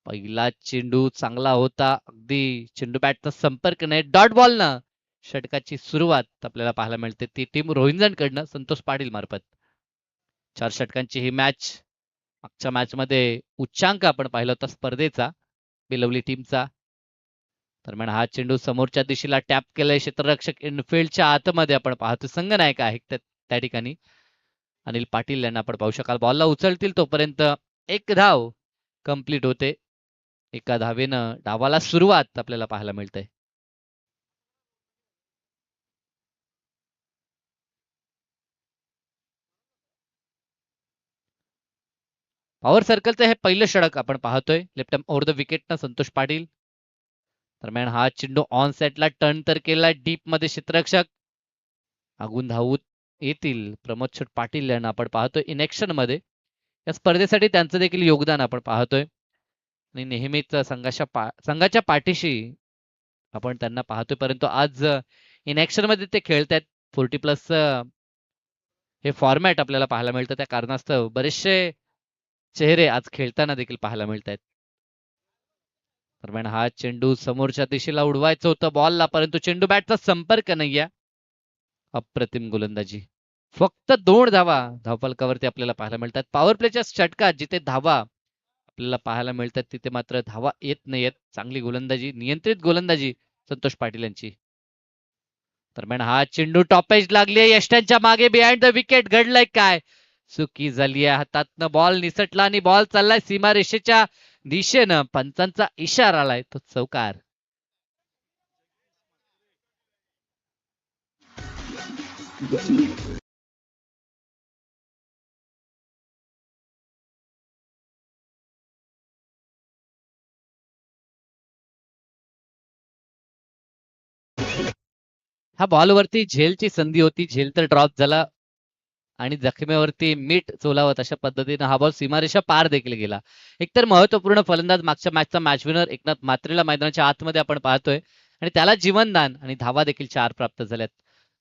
पहिला चेंडू चांगला होता. अगदी चेंडू बॅटचा संपर्क नाही. डॉट बॉल ना षटकाची सुरुवात आपल्याला पाहायला मिळते ती टीम रोहिंजनकडनं संतोष पाटील मार्फत. 4 षटकांची ही मॅच. मागच्या मॅच मध्ये उच्चांक आपण पाहिला होता स्पर्धेचा बिलवली टीमचा. दरम्यान हा चेंडू समोरच्या दिशेला टॅप केलाय क्षेत्ररक्षक इनफिल्डच्या आतमध्ये आपण पाहतो संघनायक आहे त्या ठिकाणी अनिल पाटील यांना आपण पाहू शकाल. बॉलला उचलतील तोपर्यंत एक धाव कंप्लीट होते. एका धावेनं डावाला सुरुवात आपल्याला पाहायला मिळते. पॉवर सर्कलचं हे पहिलं षटक आपण पाहतोय. लेफ्ट ओव्हर द विकेटनं संतोष पाटील. दरम्यान हा चेंडू ऑन सेटला टर्न तर केलाय डीप मध्ये क्षेत्ररक्षक मागून धावून येतील प्रमोद छट पाटील यांना आपण पाहतोय इनेक्शन मध्ये. या स्पर्धेसाठी त्यांचं देखील योगदान आपण पाहतोय आणि नेहमीच संघाच्या पाठीशी आपण त्यांना पाहतोय. परंतु आज इनॅक्शन मध्ये ते खेळतायत. 40+ हे फॉर्मॅट आपल्याला पाहायला मिळतं त्या कारणास्तव बरेचसे चेहरे आज खेळताना देखील पाहायला मिळत आहेत. दरम्यान हा चेंडू समोरच्या दिशेला उडवायचं होतं बॉलला परंतु चेंडू बॅटचा संपर्क नाहीये. अप्रतिम गोलंदाजी. फक्त 2 धावा धावफलकावरती आपल्याला पाहायला मिळतात. पॉवर प्लेच्या षटकात जिथे धावा आपल्याला पाहायला मिळतात तिथे मात्र धावा येत नाहीयेत. चांगली गोलंदाजी नियंत्रित गोलंदाजी संतोष पाटील यांची. दरम्यान हा चेंडू टॉपेज लागली यष्ट्यांच्या मागे बिहाइंड द विकेट. घडलंय काय? चुकी झाली आहे. हातातनं बॉल निसटला आणि बॉल चाललाय सीमारेषेच्या दिशेनं. पंचांचा इशारा आलाय तो चौकार. हा बॉलवरती झेलची संधी होती. झेल तर ड्रॉप झाला आणि जखमेवरती मीठ चोलावत अशा पद्धतीनं हा बॉल सीमारेषा पार देखील गेला. एकतर महत्वपूर्ण फलंदाज मागच्या मॅचचा मॅच विनर एकनाथ मात्रेला मैदानाच्या आतमध्ये आपण पाहतोय आणि त्याला जीवनदान आणि धावा देखील 4 प्राप्त झाल्यात.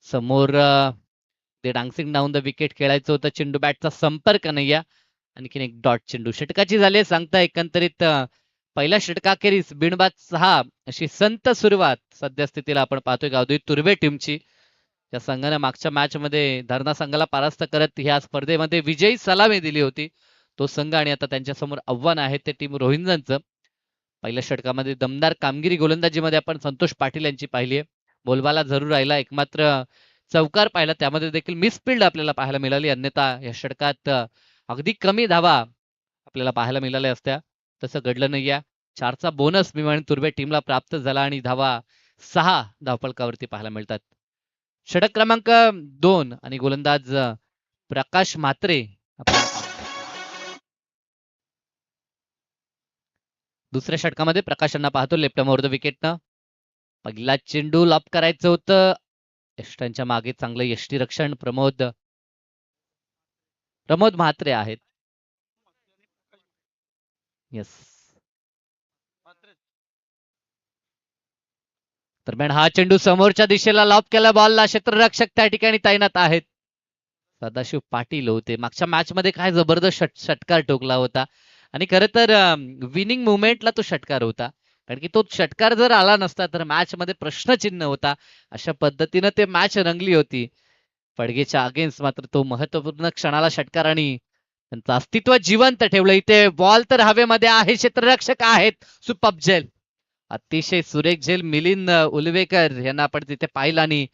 समोर ते डान्सिंग डाऊन द विकेट खेळायचं होतं. चेंडू बॅटचा संपर्क नाहीये. आणखीन एक डॉट चेंडू षटकाची झाली सांगता एकंदरीत पहिल्या षटकाखेरीस बिनबाद 6 अशी संत सुरुवात सद्यस्थितीला आपण पाहतोय गावदेवी तुर्भे टीमची. त्या संघाने मागच्या मॅच मध्ये धरणा संघाला परास्त करत ह्या स्पर्धेमध्ये विजयी सलामी दिली होती. तो संघ आणि आता त्यांच्या समोर आव्हान आहे ते टीम रोहिंजनचं. पहिल्या षटकामध्ये दमदार कामगिरी गोलंदाजीमध्ये आपण संतोष पाटील यांची पाहिली आहे. बोलबाला जरूर राहिला एकमात्र चौकार पाहिला त्यामध्ये देखील मिसफिल्ड आपल्याला पाहायला मिळाली. अन्यथा या षटकात अगदी कमी धावा आपल्याला पाहायला मिळाल्या असत्या. तसं घडलं नाहीये. 4चा बोनस मी म्हणेन तुर्भे टीमला प्राप्त झाला आणि धावा 6 धावफलकावरती पाहायला मिळतात. षटक क्रमांक 2 आणि गोलंदाज प्रकाश म्हात्रे. दुसऱ्या षटकामध्ये प्रकाशांना पाहतो लेफ्ट ओव्हर द विकेटनं. पहिला चेंडू लॉप करायचं होतं. यष्टांच्या मागे चांगलं यष्टीरक्षण प्रमोद म्हात्रे आहेत. येस. दरम्यान हा चेंडू समोरच्या दिशेला लॉप केला बॉलला क्षेत्ररक्षक त्या ठिकाणी तैनात आहेत. सदाशिव पाटील होते. मागच्या मॅच मध्ये काय जबरदस्त षटकार ठोकला होता आणि खरं तर विनिंग मुवमेंटला तो षटकार होता. कारण की तो षटकार जर आला नसता तर मॅच मध्ये प्रश्नचिन्ह होता. अशा पद्धतीनं ते मॅच रंगली होती. पडगेच्या अगेन्स्ट मात्र तो महत्वपूर्ण क्षणाला षटकार आणि त्यांचं अस्तित्व जिवंत ठेवलं. इथे बॉल तर हवेमध्ये आहे. क्षेत्ररक्षक आहेत सुपब झेल. अतिशय सुरेख झेल मिलिंद उलवेकर यांना आपण तिथे पाहिलं आणि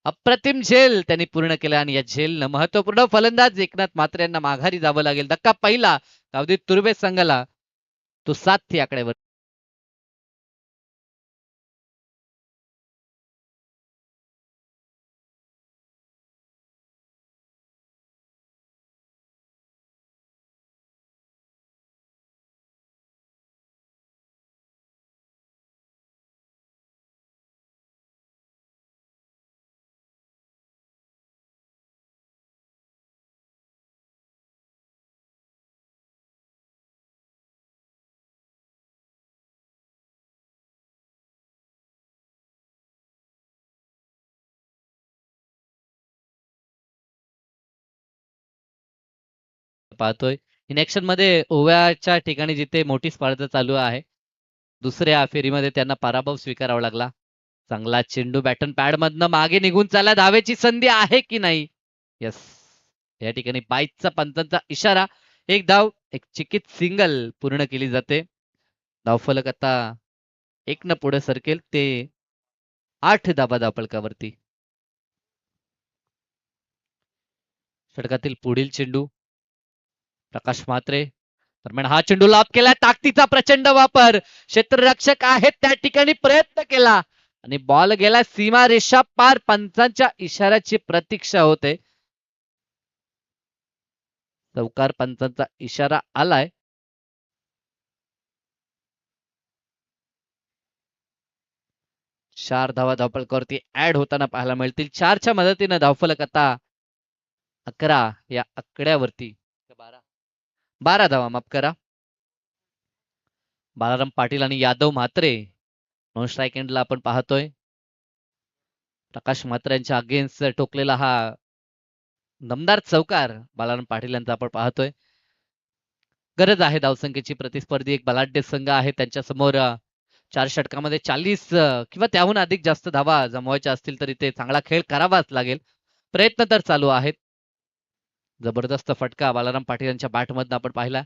अप्रतिम झेल त्यांनी पूर्ण केला आणि या झेलनं महत्वपूर्ण फलंदाज एकनाथ मात्रे यांना माघारी जावं लागेल. धक्का पहिला गावदेवी तुर्भे संघाला तो 7 आकड्यावर. पाहतोय इन ऍक्शन मध्ये ओव्याच्या ठिकाणी जिथे मोठी स्पर्धा चालू आहे, दुसऱ्या फेरीमध्ये त्यांना पराभव स्वीकारावा लागला. चांगला चेंडू बॅटन पॅड मधनं मागे निघून चालला. धावेची संधी आहे की नाही? यस, या ठिकाणी बाईकचा पंचांचा इशारा. एक धाव, एक चिकित सिंगल पूर्ण केली जाते. धावफलक आता 1 न पुढे सरकेल ते 8 धाबा धावफलकावरती. षटकातील पुढील चेंडू प्रकाश म्हात्रे दरम्यान हा चेंडू लाभ केला. ताकदीचा प्रचंड वापर. क्षेत्ररक्षक आहेत त्या ठिकाणी प्रयत्न केला आणि बॉल गेला सीमा रेषा पार. पंचांच्या इशाऱ्याची प्रतीक्षा होते. चौकार पंचांचा इशारा आलाय. चार धावा धावफलकावरती ऍड होताना पाहायला मिळतील. 4च्या मदतीनं धावफलक आता 11 या आकड्यावरती. 12 धावा, माफ करा. बालाराम पाटील आणि यादव म्हात्रे नॉन स्ट्राईक एंडला आपण पाहतोय. प्रकाश म्हात्रे यांच्या अगेन्स्ट टोकलेला हा दमदार चौकार बालाराम पाटील यांचा आपण पाहतोय. गरज आहे धावसंख्येची. प्रतिस्पर्धी एक बलाढ्य संघ आहे त्यांच्या समोर. 4 षटकामध्ये 40 किंवा त्याहून अधिक जास्त धावा जमवायच्या असतील तरी ते चांगला खेळ करावाच लागेल. प्रयत्न तर चालू आहेत. जबरदस्त फटका बालाराम पाटील यांच्या बॅटमधनं आपण पाहिला.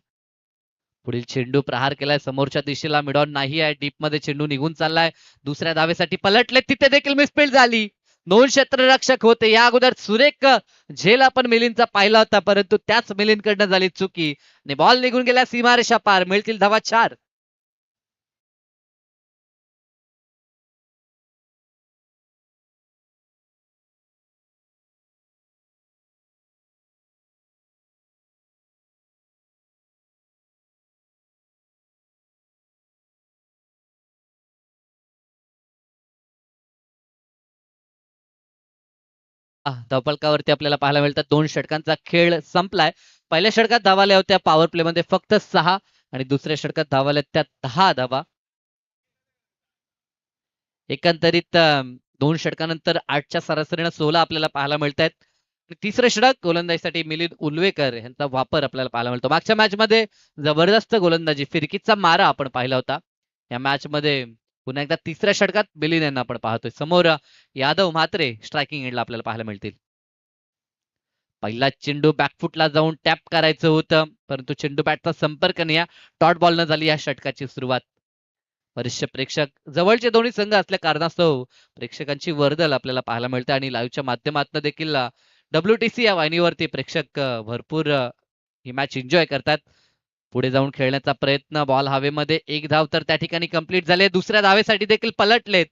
पुढील चेंडू प्रहार केलाय समोरच्या दिशेला. मिडॉन नाही आहे. डीप मध्ये चेंडू निघून चाललाय. दुसऱ्या धावेसाठी पलटले. तिथे देखील मिसफील्ड झाली. 2 क्षेत्ररक्षक होते. या अगोदर सुरेख झेल आपण मिलिंदचा पाहिला होता, परंतु त्याच मिलिंदकडनं झाली चुकी आणि बॉल निघून गेला सीमारेषा पार. मिळतील धावा 4. धावफलकावरती आपल्याला पाहायला मिळतात 2 षटकांचा खेळ संपलाय. पहिल्या षटकात धावा आल्या होत्या पॉवर प्ले मध्ये फक्त 6 आणि दुसऱ्या षटकात धावा आल्या त्या 10 धावा. एकंदरीत 2 षटकानंतर 8च्या सरासरीनं 16 आपल्याला पाहायला मिळत आहेत. तिसरं षटक गोलंदाजीसाठी मिलिंद उलवेकर यांचा वापर आपल्याला पाहायला मिळतो. मागच्या मॅच मध्ये जबरदस्त गोलंदाजी, फिरकीचा मारा आपण पाहिला होता. या मॅच मध्ये पुन्हा एकदा तिसऱ्या षटकात मिलिंद यांना आपण पाहतोय. समोर यादव म्हात्रे स्ट्रायकिंग एंडला आपल्याला पाहायला मिळतील. पहिला चेंडू बॅकफुटला जाऊन टॅप करायचं होतं, परंतु चेंडू बॅटचा संपर्क नाही. डॉट बॉल न झाली या षटकाची सुरुवात. बरेचसे प्रेक्षक जवळचे दोन्ही संघ असल्या कारणास्तव प्रेक्षकांची वर्दळ आपल्याला पाहायला मिळते आणि लाईव्हच्या माध्यमातून देखील WTC या वाहिनीवरती प्रेक्षक भरपूर ही मॅच एन्जॉय करतात. पुढे जाऊन खेळण्याचा प्रयत्न. बॉल हवेमध्ये. 1 धाव तर त्या ठिकाणी कंप्लीट झाले. दुसऱ्या धावेसाठी देखील पलटलेत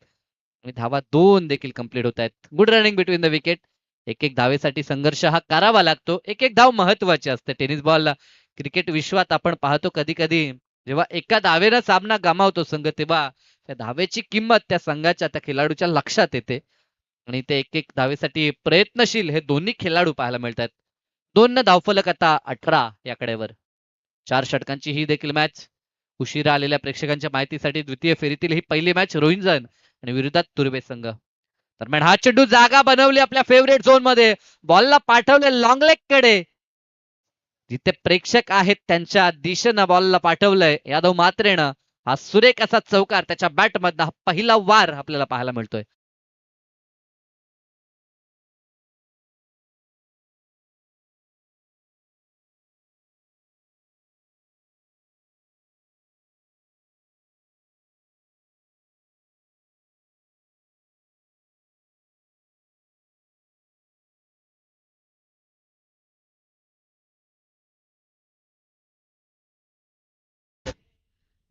आणि धावा 2 देखील कंप्लीट होत आहेत. Good running between the wicket. एक धावेसाठी संघर्ष हा करावा लागतो. एक धाव महत्वाची असते. टेनिस बॉल क्रिकेट विश्वात आपण पाहतो कधी कधी जेव्हा एका धावेनं सामना गमावतो संघ, तेव्हा त्या धावेची किंमत त्या संघाच्या त्या खेळाडूच्या लक्षात येते आणि ते एक धावेसाठी प्रयत्नशील हे दोन्ही खेळाडू पाहायला मिळतात. 2 धावफलक आता 18 या कडेवर. 4 षटकांची ही देखील मॅच. उशिरा आलेल्या प्रेक्षकांच्या माहितीसाठी द्वितीय फेरीतील ही पहिली मॅच रोहिंजन आणि विरोधात तुर्बे संघ. दरम्यान हा चेंडू जागा बनवली आपल्या फेवरेट झोन मध्ये. बॉलला पाठवले लॉंग लेग कडे. जिथे प्रेक्षक आहेत त्यांच्या दिशेनं बॉलला पाठवलंय यादव म्हात्रेनं. हा सुरेख असा चौकार त्याच्या बॅट मधला पहिला वार आपल्याला पाहायला मिळतोय.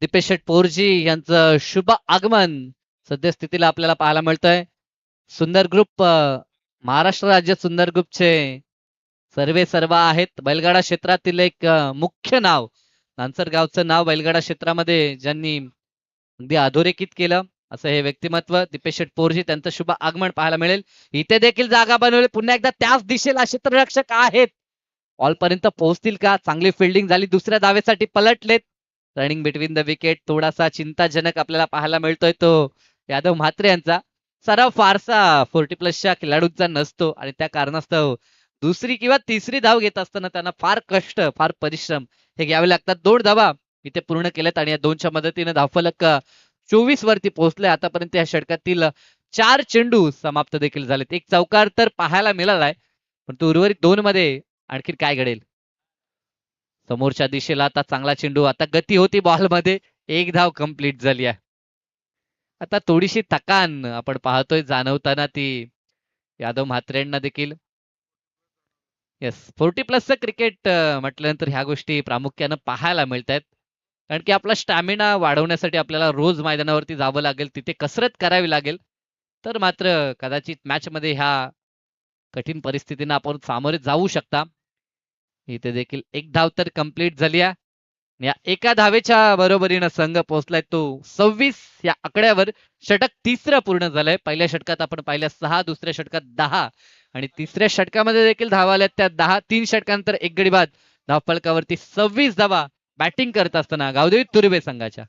दीपेश शेट पोरजी यांचं शुभ आगमन सद्यस्थितीला आपल्याला पाहायला मिळतंय. सुंदर ग्रुप, महाराष्ट्र राज्य सुंदर ग्रुपचे सर्वे सर्व आहेत. बैलगाडा क्षेत्रातील एक मुख्य नाव, नांसर गावचं नाव बैलगाडा क्षेत्रामध्ये ज्यांनी अगदी अधोरेखित केलं असं हे व्यक्तिमत्व दीपेश शेट पोरजी, त्यांचं शुभ आगमन पाहायला मिळेल. इथे देखील जागा बनवली. पुन्हा एकदा त्याच दिशेला क्षेत्ररक्षक आहेत. बॉल पर्यंत पोहोचतील का? चांगली फिल्डिंग झाली. दुसऱ्या धावेसाठी पलटलेत. Running between the wicket. थोडासा चिंताजनक आपल्याला पाहायला मिळतोय तो यादव म्हात्रे यांचा. सराव फारसा 40+ खेळाडूंचा नसतो आणि त्या कारणास्तव दुसरी किंवा तिसरी धाव घेत असताना त्यांना फार कष्ट, फार परिश्रम हे घ्यावे लागतात. 2 धावा इथे पूर्ण केल्यात आणि या 2च्या मदतीने धावफलक 24 वरती पोहोचले. आतापर्यंत या षटकातील 4 चेंडू समाप्त देखील झालेत. एक चौकार तर पाहायला मिळालाय, पण उर्वरित 2 मध्ये आणखी काय घडेल? समोरच्या दिशेला आता चांगला चेंडू, आता गती होती बॉलमध्ये, एक धाव कंप्लीट झाली आहे. आता थोडीशी थकान आपण पाहतोय जाणवताना ती यादव म्हात्रेंना देखील. येस, 40+ क्रिकेट म्हटल्यानंतर ह्या गोष्टी प्रामुख्यानं पाहायला मिळत आहेत. कारण की आपला स्टॅमिना वाढवण्यासाठी आपल्याला रोज मैदानावरती जावं लागेल, तिथे कसरत करावी लागेल. तर मात्र कदाचित मॅच मध्ये ह्या कठीण परिस्थितींना आपण सामोरे जाऊ शकता. इथे देखील एक धाव तर कंप्लीट झाली आहे. या एका धावेच्या बरोबरीनं संघ पोहोचलाय तो 26 या आकड्यावर. षटक तिसरं पूर्ण झालंय. पहिल्या षटकात आपण पाहिल्या 6, दुसऱ्या षटकात 10 आणि तिसऱ्या षटकामध्ये देखील धावा आल्यात त्या 10. 3 षटकांतर एक गडी बाद. धावफलकावरती 26 धावा बॅटिंग करत असताना गावदेवी तुर्बे संघाच्या.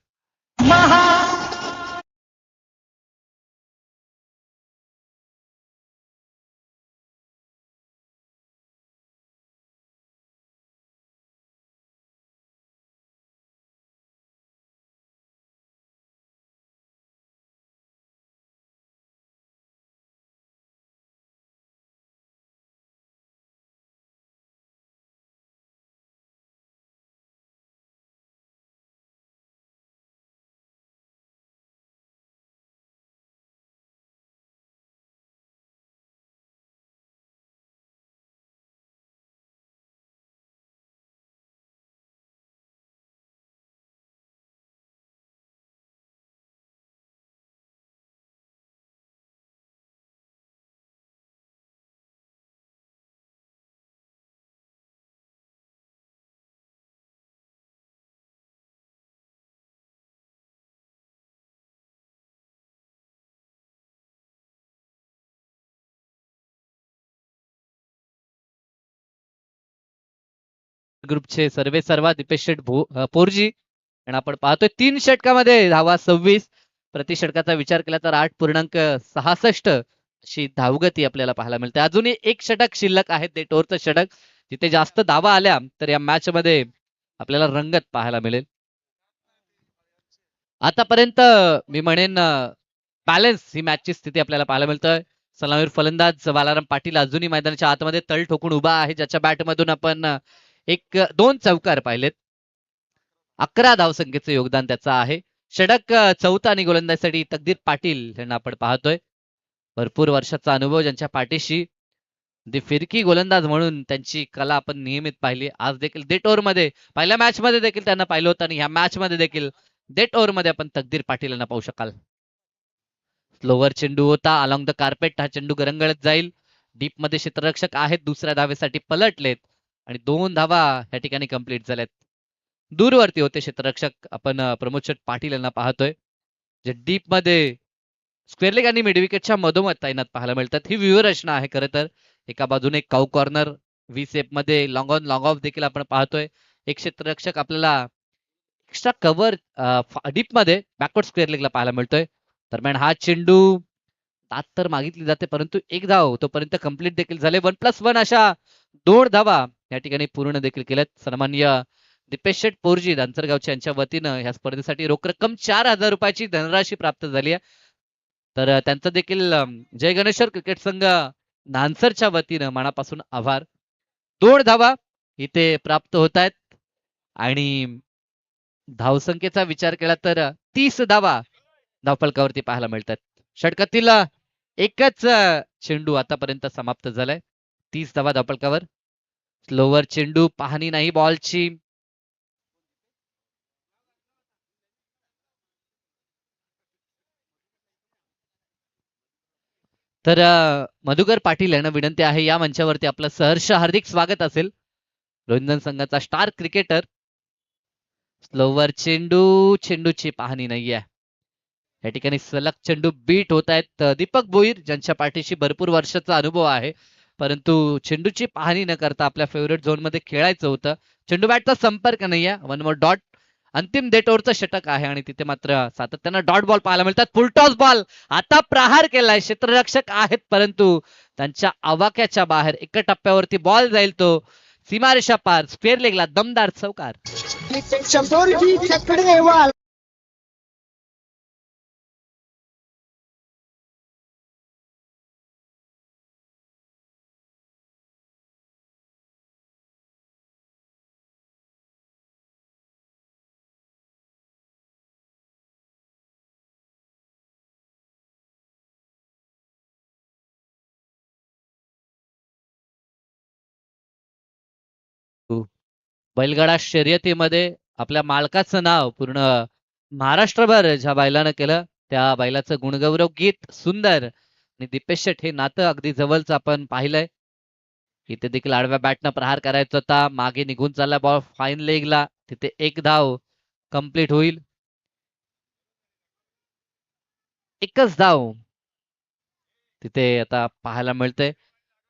ग्रुपचे सर्वे सर्वा दीपेश शेठ पोरजी आणि आपण पाहतोय 3 षटकामध्ये धावा 26. प्रति षटकाचा विचार केला तर 8.66 अशी धावगती आपल्याला पाहायला मिळते. अजूनही एक षटक शिल्लक आहे, ते टोरचं षटक. तिथे जास्त धावा आल्या तर या मॅच मध्ये आपल्याला रंगत पाहायला मिळेल. आतापर्यंत मी म्हणेन बॅलन्स ही मॅचची स्थिती आपल्याला पाहायला मिळतोय. सलामीर फलंदाज बालाराम पाटील अजूनही मैदानाच्या आतमध्ये तळ ठोकून उभा आहे, ज्याच्या बॅटमधून आपण 2 चौकार पाहिलेत. 11 धावसंख्येचं योगदान त्याचं आहे. षटक चौथा आणि गोलंदाजीसाठी तकदीर पाटील यांना आपण पाहतोय. भरपूर वर्षाचा अनुभव ज्यांच्या पाठीशी. फिरकी गोलंदाज म्हणून त्यांची कला आपण नियमित पाहिली. आज देखील डेट ओव्हर मध्ये, पहिल्या मॅच मध्ये देखील त्यांना पाहिलं होतं आणि ह्या मॅच मध्ये देखील डेट ओव्हर मध्ये आपण तकदीर पाटील यांना पाहू शकाल. स्लोवर चेंडू होता, अलॉंग द कार्पेट हा चेंडू गरंगळत जाईल. डीप मध्ये क्षेत्ररक्षक आहेत, दुसऱ्या धावेसाठी पलटलेत आणि 2 धावा या ठिकाणी कंप्लीट झाल्यात. दूरवरती होते क्षेत्ररक्षक आपण प्रमोद शेठ पाटील यांना पाहतोय, जे डीप मध्ये स्क्वेअर लेग आणि मिड विकेटच्या मधोमध तैनात पाहायला मिळतात. ही व्यूहरचना आहे खरं तर. एका बाजूने काऊ कॉर्नर व्ही सेप मध्ये लॉंग ऑन लॉंग ऑफ देखील आपण पाहतोय. एक क्षेत्ररक्षक आपल्याला एक्स्ट्रा कव्हर डीप मध्ये बॅकवर्ड स्क्वेअर लेगला पाहायला मिळतोय. दरम्यान हा चेंडू दात तर मागितली जाते, परंतु एक धाव तोपर्यंत कंप्लीट देखील झाले. 1+1 अशा 2 धावा या ठिकाणी पूर्ण देखील केल्यात. सन्माननीय दीपेश शेठ पोरजी दांचरगावच्या यांच्या वतीनं या स्पर्धेसाठी रोख रक्कम 4,000 रुपयाची धनराशी प्राप्त झाली आहे. तर त्यांचं देखील जय गणेश्वर क्रिकेट संघ नानसरच्या वतीनं मनापासून आभार. 2 धावा इथे प्राप्त होत आहेत आणि धावसंख्येचा विचार केला तर 30 धावा धावफलकावरती पाहायला मिळतात. षटकातील एकच चेंडू आतापर्यंत समाप्त झालाय. 30 धावा धावफलकावर. स्लोवर चेंडू, पाहणी नाही बॉलची. तर मधुकर पाटील यांना विनंती आहे, या मंचावरती आपलं सहर्ष हार्दिक स्वागत असेल. रोहिंदन संघाचा स्टार क्रिकेटर. स्लोवर चेंडू, चेंडूची पाहणी नाहीये. या ठिकाणी सलग चेंडू बीट होत आहेत. दीपक भोईर ज्यांच्या पाठीशी भरपूर वर्षाचा अनुभव आहे, परंतु चेंडूची पाहणी न करता आपल्या फेवरेट झोन मध्ये खेळायचं होतं. चेंडू बॅटचा संपर्क नाहीये. 1 मोर डॉट. अंतिम डेट ओव्हरचं षटक आहे आणि तिथे मात्र सातत्यानं डॉट बॉल पाहायला मिळतात. फुलटॉस बॉल आता प्रहार केलाय, क्षेत्ररक्षक आहेत परंतु त्यांच्या आवाक्याच्या बाहेर. एका टप्प्यावरती बॉल जाईल तो सीमारेषा पार. स्क्वेअर लेगला दमदार चौकार. बैलगाडा शर्यतीमध्ये आपल्या मालकाचं नाव पूर्ण महाराष्ट्रभर ज्या बैलानं केलं त्या बैलाचं गुणगौरव गीत सुंदर. आणि दिपेश शेठ हे नातं अगदी जवळच आपण पाहिलंय. इथे देखील आडव्या बॅटनं प्रहार करायचा होता, मागे निघून चालला बॉल फाईन लेगला. तिथे एक धाव कंप्लीट होईल. एकच धाव तिथे आता पाहायला मिळतंय.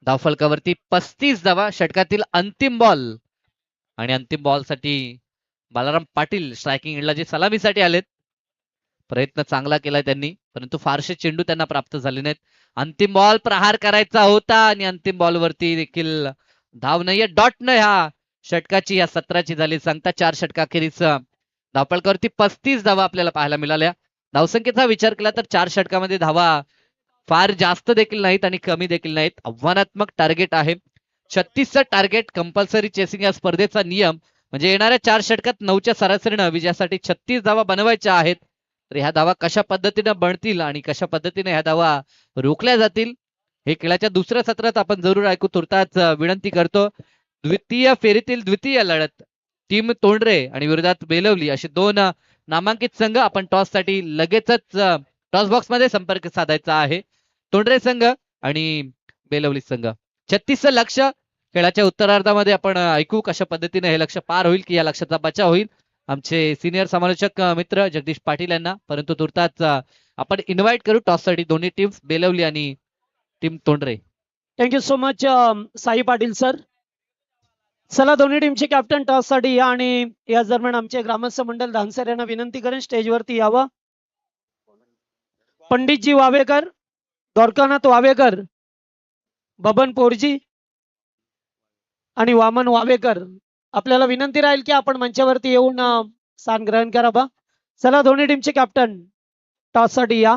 धावफलकावरती 35 धावा. षटकातील अंतिम बॉल आणि अंतिम बॉल साठी बालाराम पाटील स्ट्रायकिंग एंडला जे सलामीसाठी आलेत. प्रयत्न चांगला केलाय त्यांनी परंतु फारसे चेंडू त्यांना प्राप्त झाले नाहीत. अंतिम बॉल प्रहार करायचा होता आणि अंतिम बॉल वरती देखील धाव नाहीये. डॉट न ह्या षटकाची या सत्राची झाली सांगता. 4 षटकाखेरीच धावफलकावरती 35 धावा आपल्याला पाहायला मिळाल्या. धावसंख्येचा विचार केला तर 4 षटकामध्ये धावा फार जास्त देखील नाहीत आणि कमी देखील नाहीत. आव्हानात्मक टार्गेट आहे. 36चं टार्गेट कंपल्सरी चेसिंग या स्पर्धेचा नियम म्हणजे येणाऱ्या 4 षटकात 9च्या सरासरीनं विजयासाठी 36 धावा बनवायच्या आहेत. तर ह्या धावा कशा पद्धतीने बनतील आणि कशा पद्धतीने ह्या धावा रोखल्या जातील हे खेळाच्या दुसऱ्या सत्रात आपण जरूर ऐकू. तुर्तास विनंती करतो. द्वितीय फेरीतील द्वितीय लढत टीम तोंडरे आणि विरोधात बेलवली असे दोन नामांकित संघ. आपण टॉस साठी लगेचच टॉस बॉक्स मध्ये संपर्क साधायचा आहे. तोंडरे संघ आणि बेलवली संघ. 36चं लक्ष खेळाच्या उत्तरार्धामध्ये आपण ऐकू कशा पद्धतीने हे लक्ष पार होईल की या लक्षाचा बचाव होईल आमचे सिनियर समालोचक मित्र जगदीश पाटील यांना. परंतु तुर्तास आपण इन्व्हाइट करू टॉस साठी दोन्ही टीम्स बेलवली आणि team Tondare. Thank you so much Sai Patil sir. चला दोन्ही टीमचे कॅप्टन टॉस साठी या आणि या दरम्यान आमचे ग्रामस्थ मंडळ धानसर यांना विनंती करेन स्टेजवरती यावं. पंडितजी वावेकर, द्वारकानाथ वावेकर, बबन पोरजी आणि वामन वावेकर आपल्याला विनंती राहील की आपण मंचावरती येऊन स्थान ग्रहण करावा. चला दोन्ही टीमचे कॅप्टन टॉस साठी या.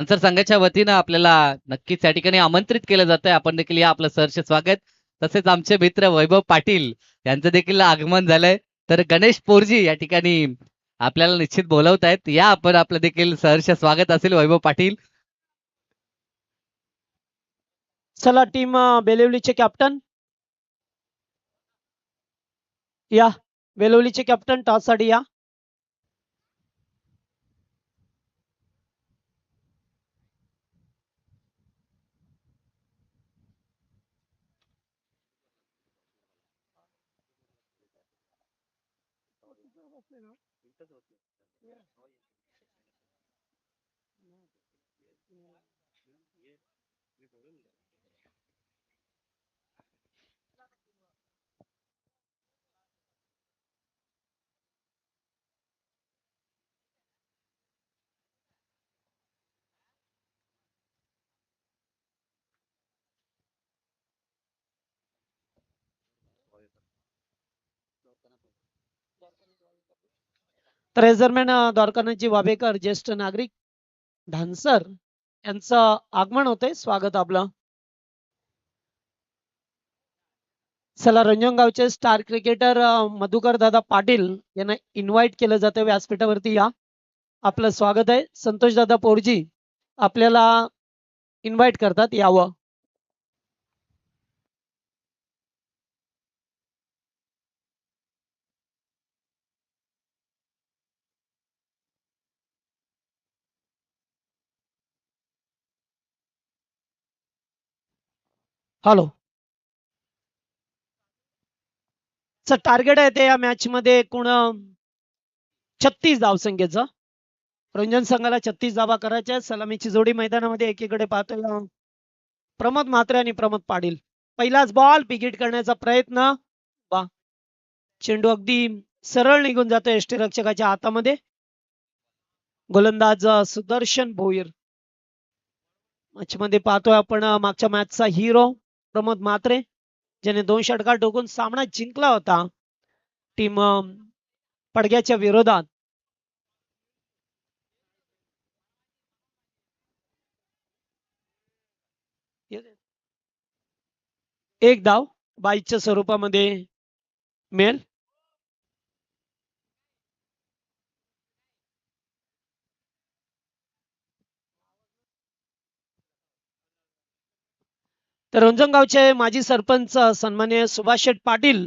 सर संघाच्या वतीनं आपल्याला नक्कीच या ठिकाणी आमंत्रित केलं जातंय. आपण देखील या आपलं सहर्ष स्वागत. तसेच आमचे मित्र वैभव पाटील यांचं देखील आगमन झालंय. तर गणेश पोरजी या ठिकाणी आपल्याला निश्चित बोलवत आहेत. या आपण आपलं देखील सहर्ष स्वागत असेल वैभव पाटील. चला टीम बेलवलीचे कॅप्टन या. बेलवलीचे कॅप्टन टॉस साठी या. तर याच दरम्यान द्वारकानाथजी वावेकर ज्येष्ठ नागरिक धानसर यांचं आगमन होतंय. स्वागत आपलं. चला रंजनगावचे स्टार क्रिकेटर मधुकर दादा पाटील यांना इन्व्हाइट केलं जातं व्यासपीठावरती. या आपलं स्वागत आहे. संतोष दादा पोरजी आपल्याला इन्व्हाइट करतात, यावं. हॅलो. टार्गेट आहे ते या मॅच मध्ये एकूण 36 धावसंख्येचं. रंजन संघाला 36 धावा करायच्या. सलामीची जोडी मैदानामध्ये एकीकडे पाहतोय प्रमोद म्हात्रे आणि प्रमोद पाटील. पहिलाच बॉल पिकेट करण्याचा प्रयत्न. वा, चेंडू अगदी सरळ निघून जातो यष्टीरक्षकाच्या हातामध्ये. गोलंदाज सुदर्शन भोईर. मॅच मध्ये पाहतोय आपण मागच्या मॅचचा हिरो प्रमोद म्हात्रे, ज्याने 2 षटकार ठोकून सामना जिंकला होता टीम पडग्याच्या विरोधात. एक धाव 22च्या स्वरूपामध्ये मिळेल. तर रंजनगावचे माजी सरपंच सन्माननीय सुभाष शेठ पाटील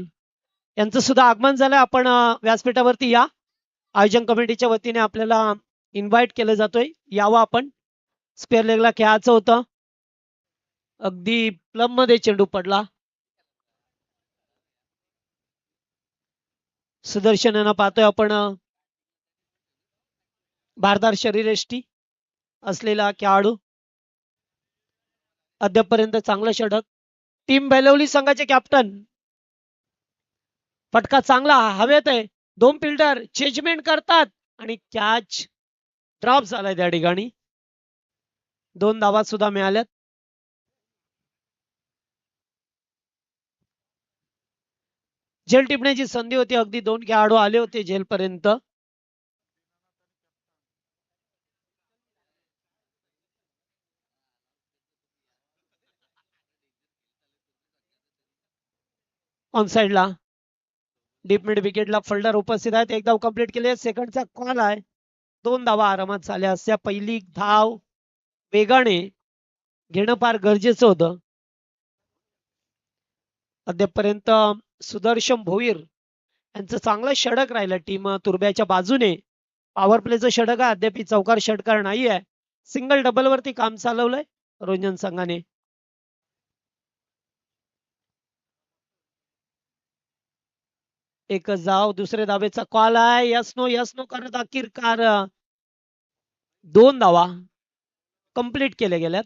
यांचं सुद्धा आगमन झालं. आपण व्यासपीठावरती या. आयोजन कमिटीच्या वतीने आपल्याला इन्व्हाइट केलं जातोय, यावं आपण. स्पेअर लेगला खेळायचं होतं. अगदी प्लम मध्ये चेंडू पडला. सुदर्शन यांना पाहतोय आपण, भारदार शरीरयष्टी असलेला खेळाडू. अद्यापपर्यंत चांगलं षटक. टीम बेलवली संघाचे कॅप्टन. फटका चांगला हवेत आहे. 2 फिल्डर चेंजमेंट करतात आणि कॅच ड्रॉप झालाय त्या ठिकाणी. 2 धावा सुद्धा मिळाल्यात. झेल टिपण्याची संधी होती. अगदी 2 खेळाडू आले होते झेल पर्यंत. ऑन साइडला डीप मिड विकेटला फोल्डर उपस्थित आहेत. 1 धाव कंप्लीट केली. सेकंडचा कॉल आहे. 2 धावा आरामात झाल्या असत्या. पहिली धाव वेगाने घेणं फार गरजेचं होतं. अद्यापपर्यंत सुदर्शन भोईर यांचं चांगलं षटक राहिलं टीम तुर्ब्याच्या बाजूने. पॉवर प्लेचं षटक आहे. अद्याप चौकार षटकार नाही आहे. सिंगल डबल वरती काम चालवलंय रंजन संघाने. एकच धाव. दुसऱ्या धावेचा कॉल आहे. यस नो करत अखेरकार 2 धावा कंप्लीट केल्या गेल्यात.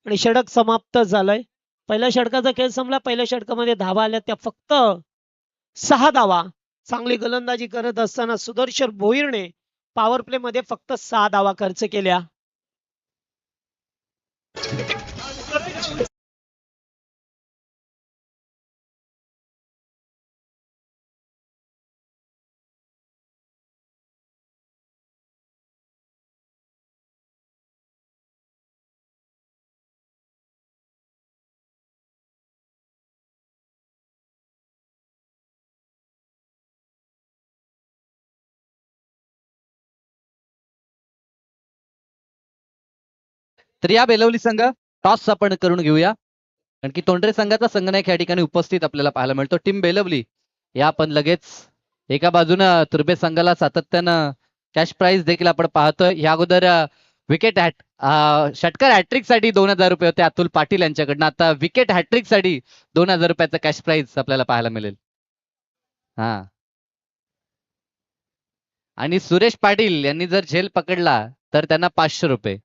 आणि षटक समाप्त झालंय. पहिल्या षटकाचा खेळ संपला. पहिल्या षटकामध्ये धावा आल्या त्या फक्त 6 धावा. चांगली गोलंदाजी करत असताना सुदर्शन भोईरने पॉवर प्ले मध्ये फक्त 6 धावा खर्च केल्या. तर या बेलवली संघ टॉस आपण करून घेऊया, कारण की तोंडरे संघाचा संघनायक या ठिकाणी उपस्थित आपल्याला पाहायला मिळतो. टीम बेलवली या आपण लगेच एका बाजूनं तुर्बे संघाला सातत्यानं कॅश प्राइज देखील आपण पाहतोय. या अगोदर विकेट षटकार हॅट्रिक साठी 2000 रुपये होते अतुल पाटील यांच्याकडनं. आता विकेट हॅट्रिक साठी 2000 रुपयाचा कॅश प्राइज आपल्याला पाहायला मिळेल. हा, आणि सुरेश पाटील यांनी जर झेल पकडला तर त्यांना 500 रुपये.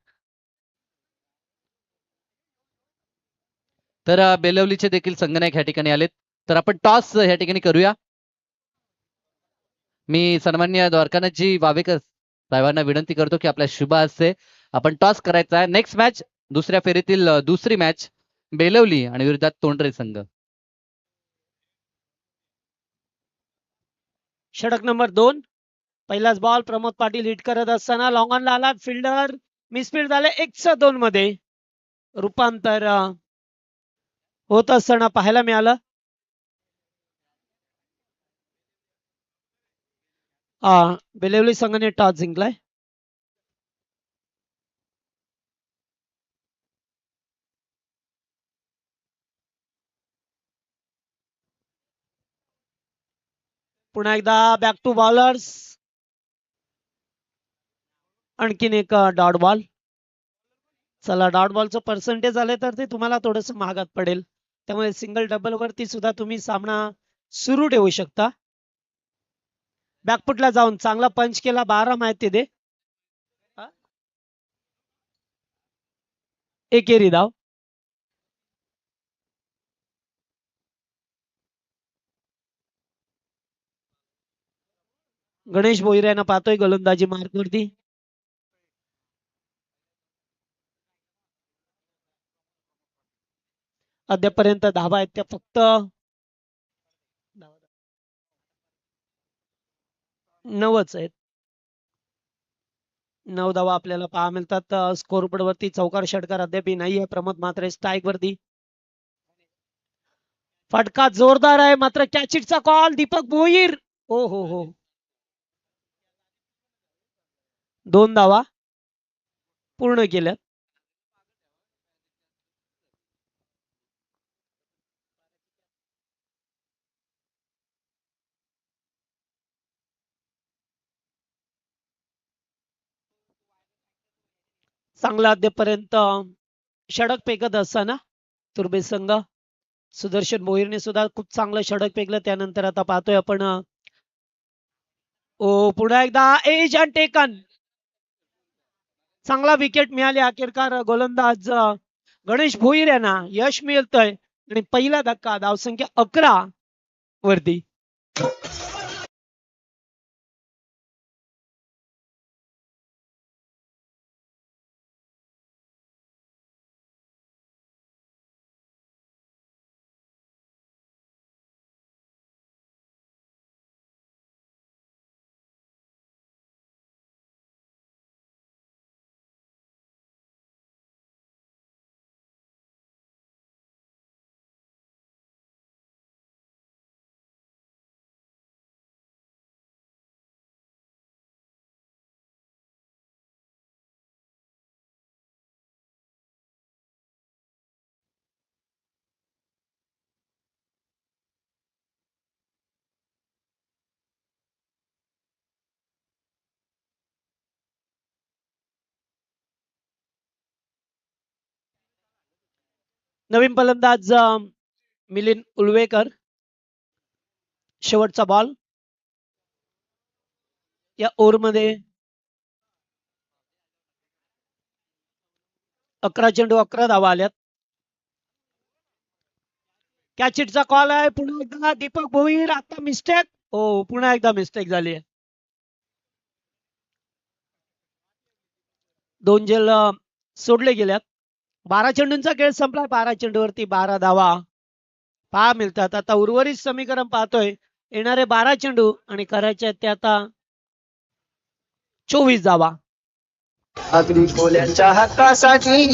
तर बेलवलीचे देखील संघनायक ह्या ठिकाणी आलेत. तर आपण टॉस ह्या ठिकाणी करूया. मी सन्माननीय द्वारकानाथजी वावेकर साहेबांना विनंती करतो की आपल्या शुभ हस्ते आपण टॉस करायचा आहे. नेक्स्ट मॅच दुसऱ्या फेरीतील दुसरी मॅच बेलवली आणि विरोधात तोंडरे संघ. षटक नंबर 2. पहिलाच बॉल प्रमोद पाटील हिट करत असताना लॉंग ऑन ला आला, फिल्डर मिसफील्ड झाले. 1-2 मध्ये रूपांतर होत असताना पाहायला मिळालं. बेलवली संघाने टॉस जिंकलाय. पुन्हा एकदा बॅक टू बॉलर्स. आणखीन एक डॉट बॉल. चला, डॉट बॉलचं पर्सेंटेज आले तर ते तुम्हाला थोडस महागात पडेल, त्यामुळे सिंगल डबल वरती सुद्धा तुम्ही सामना सुरू ठेवू शकता. बॅकफुटला जाऊन चांगला पंच केला. 12 माहिती दे. एकेरी धाव. गणेश भोईर यांना पाहतोय गोलंदाजी मार्क वरती. अद्यापर्यंत धावा आहेत त्या फक्त 9च आहेत. 9 धावा आपल्याला पाहा मिळतात. स्कोरबोर्ड वरती चौकार षटकार अद्याप नाहीये. प्रमोद मात्र स्ट्राईक वरती. फटका जोरदार आहे, मात्र कॅचिटचा कॉल. दीपक भोईर. हो हो हो. 2 धावा पूर्ण केल्या. चांगला अद्यापर्यंत षटक फेकत असताना तुर्बे संघ. सुदर्शन भोईरने सुद्धा खूप चांगलं षटक फेकलं. त्यानंतर आता पाहतोय आपण पुन्हा एकदा एज अँड टेकन. चांगला विकेट मिळाली. अखेरकार गोलंदाज गणेश भोईर यांना यश मिळतंय आणि पहिला धक्का धावसंख्या 11 वरती. नवीन फलंदाज मिलिंद उलवेकर. शेवटचा बॉल या ओव्हरमध्ये. 11 चेंडू 11 धावा आल्यात. कॅचिटचा कॉल आहे. पुन्हा एकदा दीपक भोईर. आता मिस्टेक. पुन्हा एकदा मिस्टेक झाली आहे. 2 झेल सोडले गेल्यात. 12 चेंडूंचा खेळ संपला. 12 चेंडूवरती 12 धावा पहा मिळतात. आता उर्वरित समीकरण पाहतोय. येणारे 12 चेंडू आणि करायचे ते आता 24 धावा. अगदी खोल्यांच्या हक्कासाठी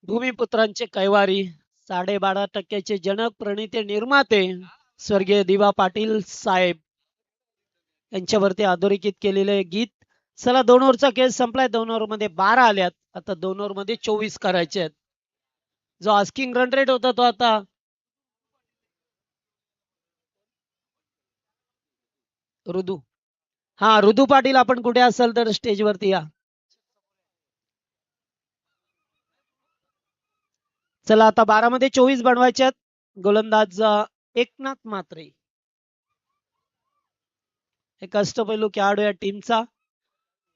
भूमिपुत्रांचे कैवारी 12.5% जनक प्रणेते निर्माते स्वर्गीय दिवा पाटील साहेब यांच्यावरती अधोरेखित केलेले गीत. चला 2 ओव्हरचा खेळ संपलाय. 2 ओव्हर मध्ये 12 आल्यात. आता 2 ओव्हर मध्ये 24 करायचे आहेत. जो आस्किंग रन रेट होता तो आता ऋदू. हा ऋदू पाटील, आपण कुठे असाल तर स्टेज वरती या. चला आता 12 मध्ये 24 बनवायचे आहेत. गोलंदाज एकनाथ मात्रे, एक अष्टपैलू खेळाडू या टीमचा.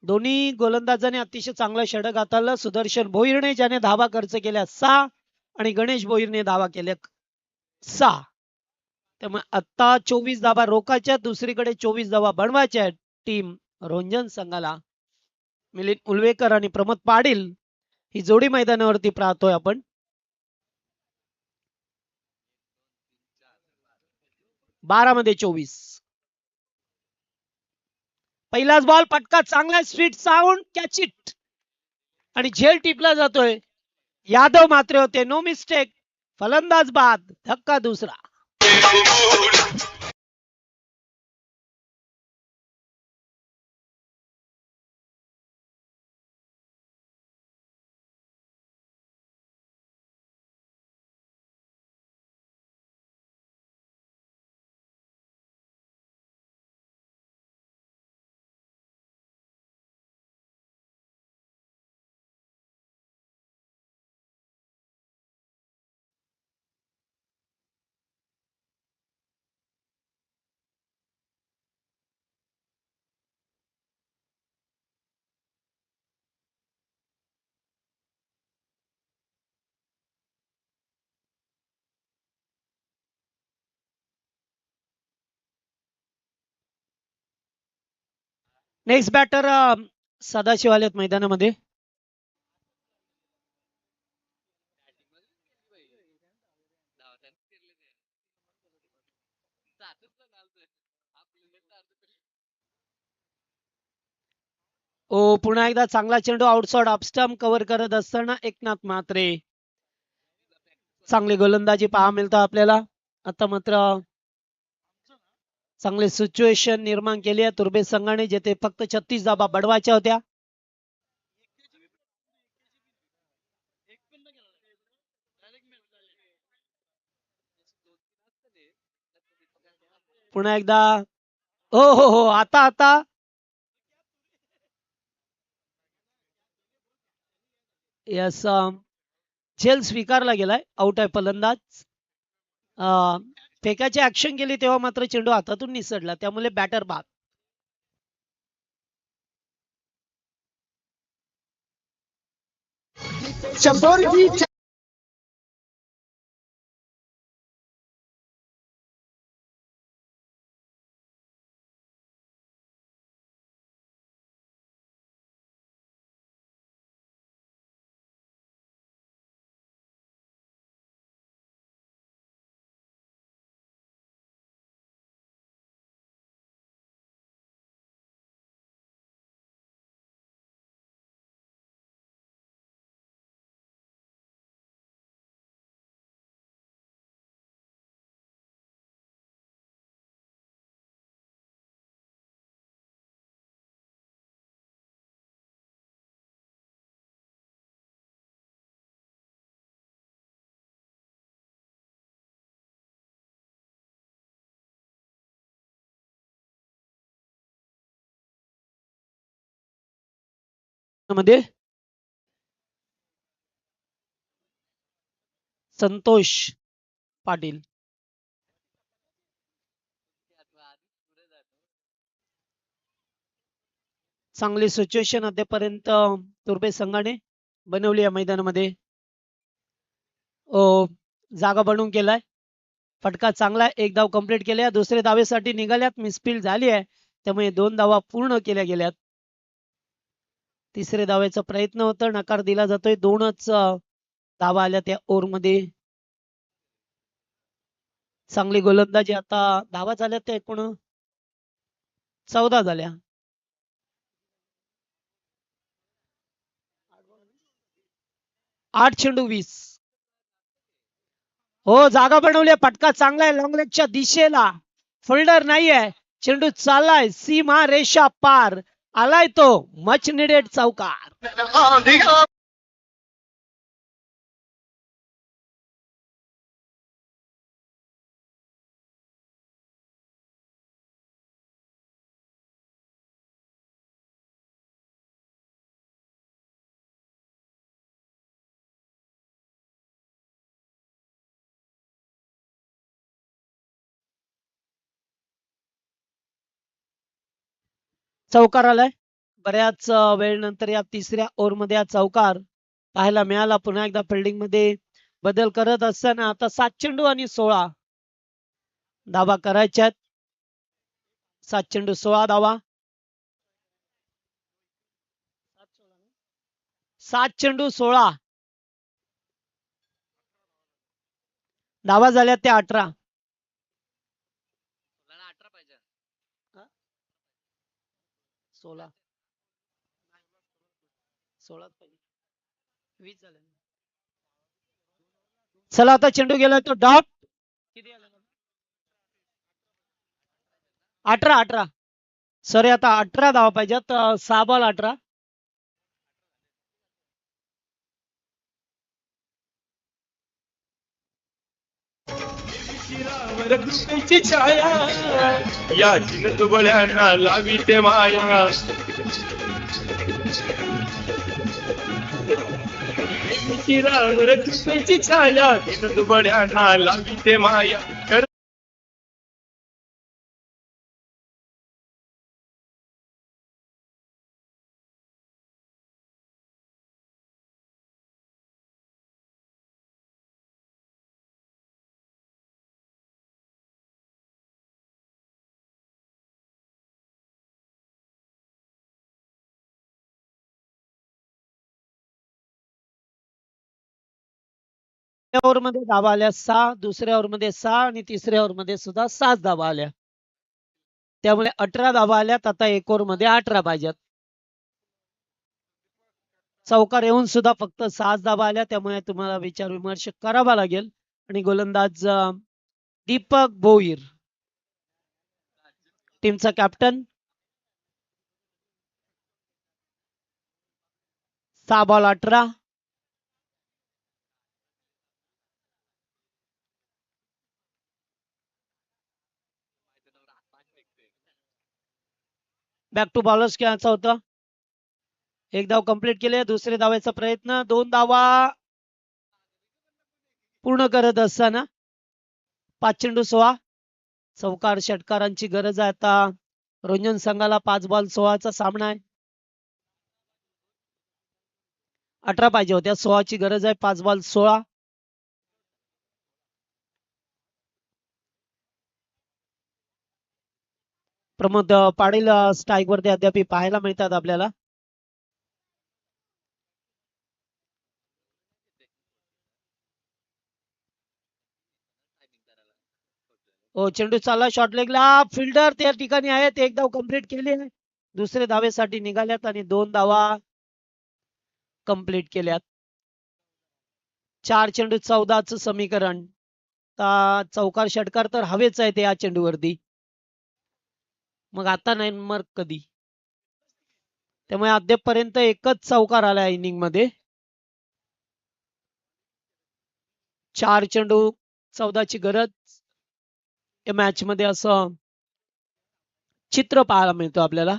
दोन्ही गोलंदाजांनी अतिशय चांगलं षटक हाताळलं. सुदर्शन भोईरने ज्याने धावा खर्च केल्या 6 आणि गणेश भोईरने धावा केल्या 6. त्यामुळे आता 24 धावा रोखायच्या, दुसरीकडे 24 धावा बनवायच्या आहेत टीम रोंजन संघाला. मिलिंद उलवेकर आणि प्रमोद पाटील ही जोडी मैदानावरती पाहतोय आपण. 12 मध्ये 24. पहिलाच बॉल पटका चांगला, स्वीट साऊंड, कॅच इट आणि झेल टिपला जातोय. यादव मात्र होते, नो मिस्टेक. फलंदाज बाद, धक्का दुसरा. नेक्स्ट बॅटर सदाशिव आलेत मैदानामध्ये. ओ पुन्हा एकदा चांगला चेंडू आउटसाइड ऑफ स्टंप कव्हर करत असताना एकनाथ मात्रे. चांगली गोलंदाजी पहा मिळतं आपल्याला. आता मात्र चांगले सिच्युएशन निर्माण केली आहे तुर्बे संघाने, जेथे फक्त 36 धावा बडवायच्या होत्या. पुन्हा एकदा हो हो हो, आता आता यस, झेल स्वीकारला गेलाय. आउट आहे फलंदाज. फेकाची ऍक्शन केली तेव्हा मात्र चेंडू हातातून निसटला, त्यामुळे बॅटर बाद. मध्ये संतोष पाटील. चांगली सिच्युएशन अद्यापर्यंत तुर्बे संघाने बनवली या मैदानामध्ये. जागा बनवून केलाय. फटका चांगला, एक धाव कंप्लीट केल्या. दुसऱ्या धावेसाठी निघाल्यात, मिसफील्ड झाली आहे, त्यामुळे 2 धावा पूर्ण केल्या गेल्यात. तिसऱ्या धावेचा प्रयत्न होता, नकार दिला जातोय. 2च धावा आल्या त्या ओव्हर मध्ये. चांगली गोलंदाजी. आता धावा झाल्या त्या एकूण 14 झाल्या. 8 चेंडू 20. हो जागा बनवली, फटका चांगला आहे लॉंग लेगच्या दिशेला. फोल्डर नाहीये, चेंडू चाललाय सीमा रेषा पार, आलाय तो मच निडेड चौकार. चौकार आलाय. बऱ्याच वेळ नंतर या तिसऱ्या ओव्हरमध्ये हा चौकार पाहायला मिळाला. पुन्हा एकदा फिल्डिंग मध्ये बदल करत असताना आता 7 चेंडू आणि 16 धावा करायच्यात. 7 चेंडू 16 धावा. 7 चेंडू 16 धावा झाल्या त्या 18. 16 16 20 झाले. चला आता चेंडू गेला तो डॉट. किती आला? 18. सॉरी आता 18 धावा पाहिजेत. 6 बॉल 18. शिरावर कृष्णेची छाया या चिनतुबळ्यांना लावी ते माया. शिरावर कृष्णेची छाया चिनतुबळ्यांना लावी ते माया. ओव्हरमध्ये धावा आल्या 6, दुसऱ्या ओव्हरमध्ये 6 आणि तिसऱ्या ओव्हरमध्ये सुद्धा 6 धावा आल्या. त्यामुळे 18 धावा आल्यात. आता एक ओव्हरमध्ये 18 पाहिजेत. चौकार येऊन सुद्धा फक्त 6 धावा आल्या. त्यामुळे तुम्हाला विचार विमर्श करावा लागेल. आणि गोलंदाज दीपक भोईर टीमचा captain. 6 ball 18. Back to bowlers खेळायचा होता. एक धाव कंप्लीट केले. दुसरे धावायचा प्रयत्न. 2 धावा पूर्ण करत असताना 5 चेंडू 16 चौकार षटकारांची गरज आहे आता. रंजन संघाला 5 बॉल 16चा सामना आहे. 18 पाहिजे होत्या. 16 ची गरज आहे. 5 बॉल 16. प्रमोद पाटील स्ट्राईक वरती अद्याप पाहायला मिळतात आपल्याला. हो चेंडू चालला शॉर्ट लेगला. फिल्डर त्या ठिकाणी आहेत. एक धाव कंप्लीट केली आहे. दुसरे धावेसाठी निघाल्यात आणि 2 धावा कंप्लीट केल्यात. 4 चेंडू 14च समीकरण. चौकार षटकार तर हवेच आहे या चेंडूवरती. मग आता नाही मग कधी. त्यामुळे अद्यापपर्यंत एकच चौकार आला इनिंग मध्ये. 4 चेंडू 14 ची गरज. या मॅच मध्ये असं चित्र पाहायला मिळतं आपल्याला.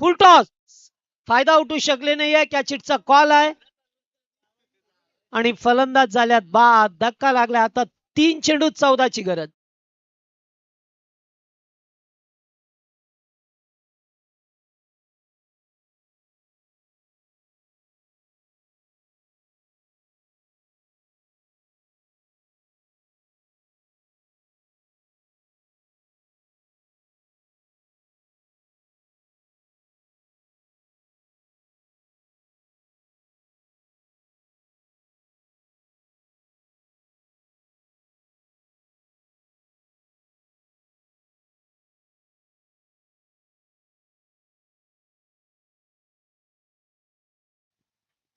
फुल टॉस. फायदा उठू शकले नाहीये. कॅचिटचा कॉल आहे. आणि फलंदाज झाल्यात बाद. धक्का लागला. आता 3 चेंडू 14 ची गरज.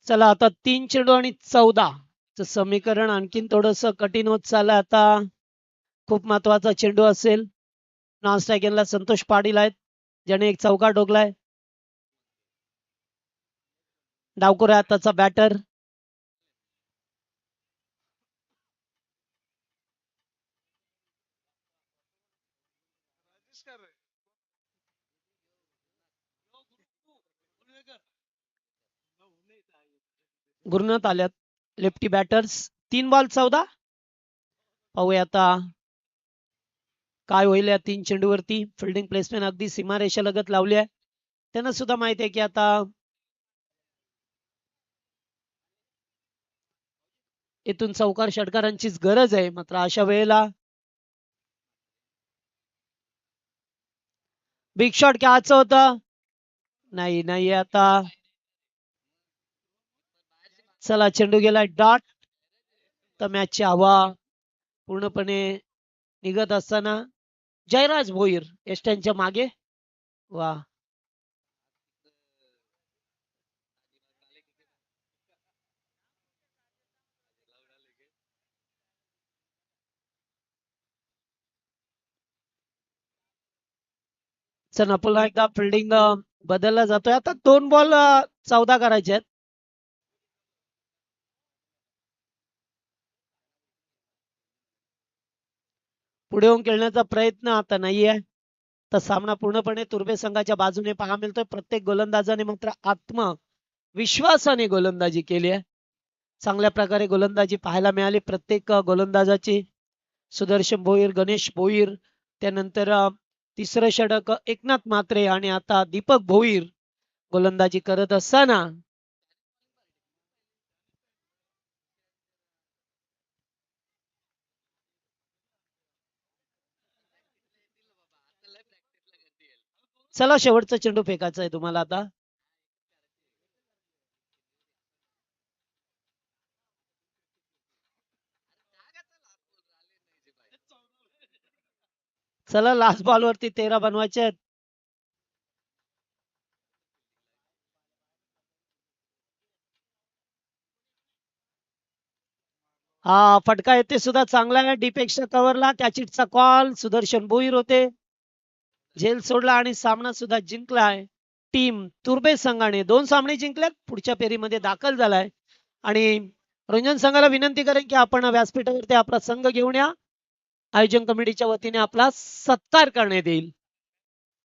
चला आता 3 चेंडू आणि 14 च समीकरण आणखीन थोडस कठीण होत चाललं आता. खूप महत्वाचा चेंडू असेल. नॉन स्ट्रायकिंगला संतोष पाटील आहेत, ज्याने एक चौकार ठोकलाय. डावखुरा आताचा बॅटर. गुरुनाथ आल्यात लेफ्टी बॅटर्स. 3 बॉल 14. पाहूया आता काय होईल या 3 चेंडूवरती. फिल्डिंग प्लेसमेंट अगदी सीमारेषा लगत लावली आहे. त्यांना सुद्धा माहिती आहे की आता इथून चौकार षटकारांचीच गरज आहे. मात्र अशा वेळेला बिग शॉट घ्यायचं होतं. नाही नाही आता. चला चेंडू गेलाय डॉट. तर मॅचची हवा पूर्णपणे निघत असताना जयराज भोईर एस्टनच्या मागे. वा चला पुन्हा एकदा फिल्डिंग बदलला जातोय. आता 2 बॉल 14 करायचे आहेत. पुढे येऊन खेळण्याचा प्रयत्न आता नाहीये. तर सामना पूर्णपणे तुर्बे संघाच्या बाजूने पाहा मिळतोय. प्रत्येक गोलंदाजाने मात्र आत्मविश्वासाने गोलंदाजी केली आहे. चांगल्या प्रकारे गोलंदाजी पाहायला मिळाली प्रत्येक गोलंदाजाची. सुदर्शन भोईर, गणेश भोईर, त्यानंतर तिसरं षटक एकनाथ म्हात्रे आणि आता दीपक भोईर गोलंदाजी करत असताना चला शेवटचा चेंडू फेकायचा आहे तुम्हाला आता. चला लास्ट बॉल वरती 13 बनवायचे आहेत. हा फटका येते सुद्धा चांगला आहे. डीपेक्षा कव्हरला कॅचिटचा कॉल. सुदर्शन भोईर होते. झेल सोडला आणि सामना सुद्धा जिंकलाय. टीम तुर्बे संघाने 2 सामने जिंकल्यात. पुढच्या फेरीमध्ये दाखल झालाय. आणि रंजन संघाला विनंती करेन की आपण व्यासपीठावरती आपला संघ घेऊन या. आयोजन कमिटीच्या वतीने आपला सत्कार करण्यात येईल.